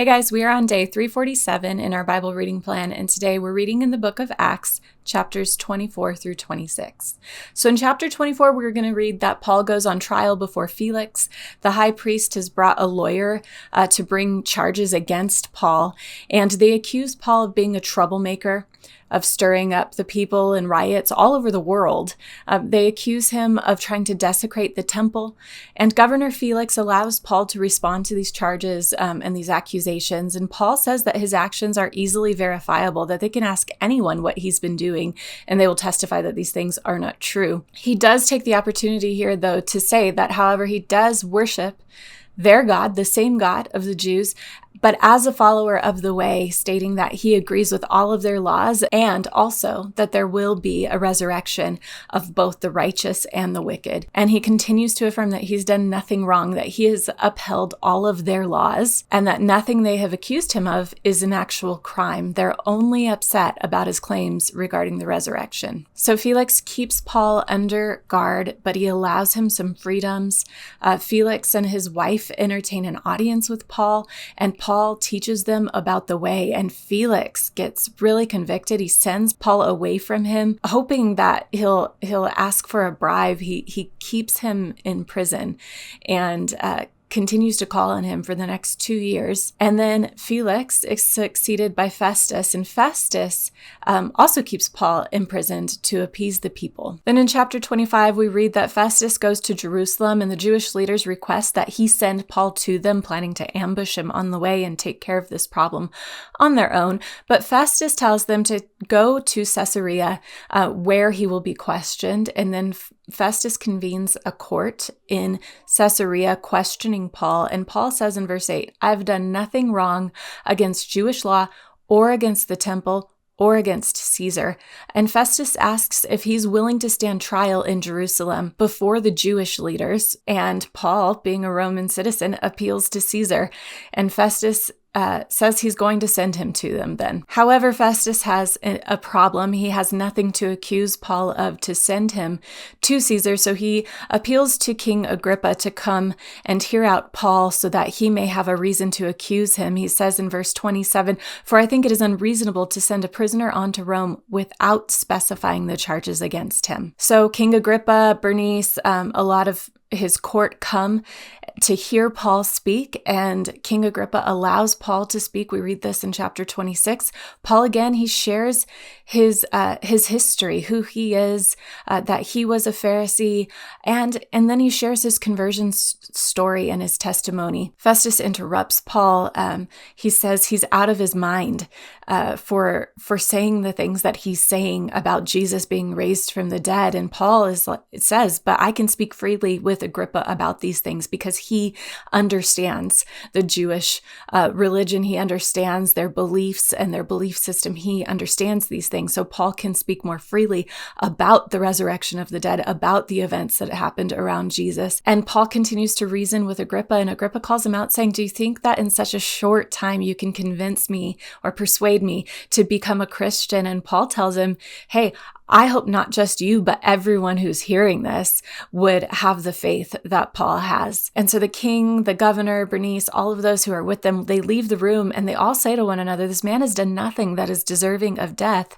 Hey guys, we are on day 347 in our Bible reading plan, and today we're reading in the book of Acts, chapters 24 through 26. So in chapter 24, we're going to read that Paul goes on trial before Felix. The high priest has brought a lawyer to bring charges against Paul, and they accuse Paul of being a troublemaker, of stirring up the people in riots all over the world. They accuse him of trying to desecrate the temple, and Governor Felix allows Paul to respond to these charges and these accusations. And Paul says that his actions are easily verifiable, that they can ask anyone what he's been doing, and they will testify that these things are not true. He does take the opportunity here, though, to say that, however, he does worship their God, the same God of the Jews, but as a follower of the way, stating that he agrees with all of their laws and also that there will be a resurrection of both the righteous and the wicked. And he continues to affirm that he's done nothing wrong, that he has upheld all of their laws, and that nothing they have accused him of is an actual crime. They're only upset about his claims regarding the resurrection. So Felix keeps Paul under guard, but he allows him some freedoms. Felix and his wife entertain an audience with Paul, and Paul teaches them about the way, and Felix gets really convicted. He sends Paul away from him, hoping that he'll ask for a bribe. He keeps him in prison and continues to call on him for the next 2 years. And then Felix is succeeded by Festus, and Festus also keeps Paul imprisoned to appease the people. Then in chapter 25, we read that Festus goes to Jerusalem, and the Jewish leaders request that he send Paul to them, planning to ambush him on the way and take care of this problem on their own. But Festus tells them to go to Caesarea, where he will be questioned, and then Festus convenes a court in Caesarea questioning Paul, and Paul says in verse 8, "I've done nothing wrong against Jewish law or against the temple or against Caesar." And Festus asks if he's willing to stand trial in Jerusalem before the Jewish leaders, and Paul, being a Roman citizen, appeals to Caesar, and Festus says he's going to send him to them then. However, Festus has a problem. He has nothing to accuse Paul of to send him to Caesar, so he appeals to King Agrippa to come and hear out Paul so that he may have a reason to accuse him. He says in verse 27, "For I think it is unreasonable to send a prisoner on to Rome without specifying the charges against him." So King Agrippa, Bernice, a lot of his court come to hear Paul speak, and King Agrippa allows Paul to speak. We read this in chapter 26. Paul, again, he shares his history, who he is, that he was a Pharisee, and then he shares his conversion story and his testimony. Festus interrupts Paul. He says he's out of his mind for saying the things that he's saying about Jesus being raised from the dead. And Paul says, "But I can speak freely with Agrippa about these things because he understands the Jewish religion. He understands their beliefs and their belief system. He understands these things. So Paul can speak more freely about the resurrection of the dead, about the events that happened around Jesus." And Paul continues to reason with Agrippa, and Agrippa calls him out saying, "Do you think that in such a short time you can convince me or persuade me to become a Christian?" And Paul tells him, "Hey, I hope not just you, but everyone who's hearing this would have the faith that Paul has." And so the king, the governor, Bernice, all of those who are with them, they leave the room and they all say to one another, "This man has done nothing that is deserving of death."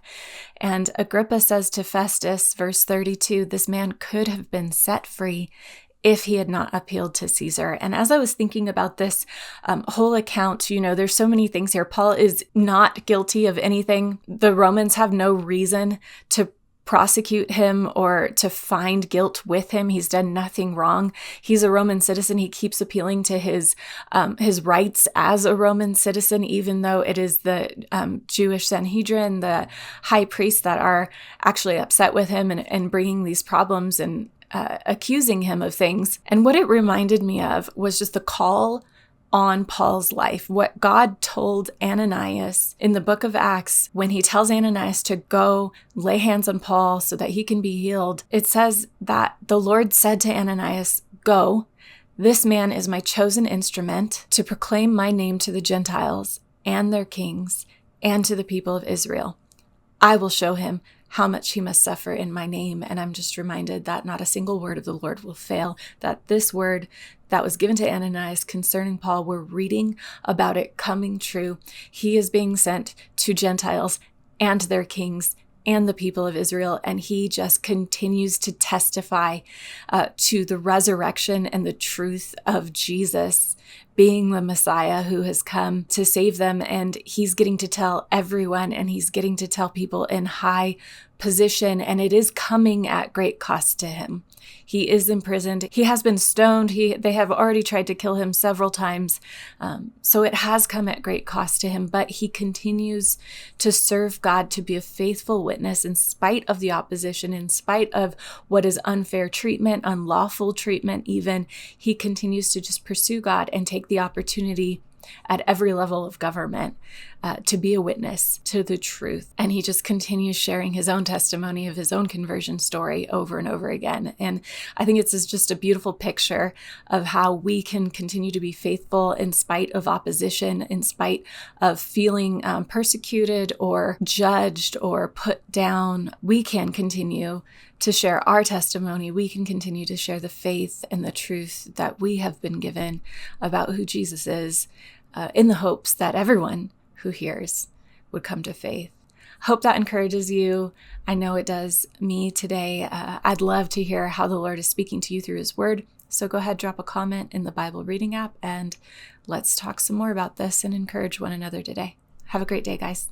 And Agrippa says to Festus, verse 32, "This man could have been set free if he had not appealed to Caesar." And as I was thinking about this whole account, there's so many things here. Paul is not guilty of anything. The Romans have no reason to prosecute him or to find guilt with him. He's done nothing wrong. He's a Roman citizen. He keeps appealing to his rights as a Roman citizen, even though it is the Jewish Sanhedrin, the high priests, that are actually upset with him and bringing these problems and accusing him of things. And what it reminded me of was just the call on Paul's life, what God told Ananias in the book of Acts when he tells Ananias to go lay hands on Paul so that he can be healed. It says that the Lord said to Ananias, "Go, this man is my chosen instrument to proclaim my name to the Gentiles and their kings and to the people of Israel. I will show him how much he must suffer in my name. And I'm just reminded that not a single word of the Lord will fail, that this word that was given to Ananias concerning Paul, we're reading about it coming true. He is being sent to Gentiles and their kings and the people of Israel, and he just continues to testify to the resurrection and the truth of Jesus being the Messiah who has come to save them. And he's getting to tell everyone, and he's getting to tell people in high position, and it is coming at great cost to him. He is imprisoned. He has been stoned. They have already tried to kill him several times. So it has come at great cost to him, but he continues to serve God, to be a faithful witness in spite of the opposition, in spite of what is unfair treatment, unlawful treatment even. He continues to just pursue God and take the opportunity at every level of government to be a witness to the truth. And he just continues sharing his own testimony of his own conversion story over and over again. And I think it's just a beautiful picture of how we can continue to be faithful in spite of opposition, in spite of feeling persecuted or judged or put down. We can continue to share our testimony. We can continue to share the faith and the truth that we have been given about who Jesus is, in the hopes that everyone who hears would come to faith. Hope that encourages you. I know it does me today. I'd love to hear how the Lord is speaking to you through his word. So go ahead, drop a comment in the Bible reading app, and let's talk some more about this and encourage one another today. Have a great day, guys.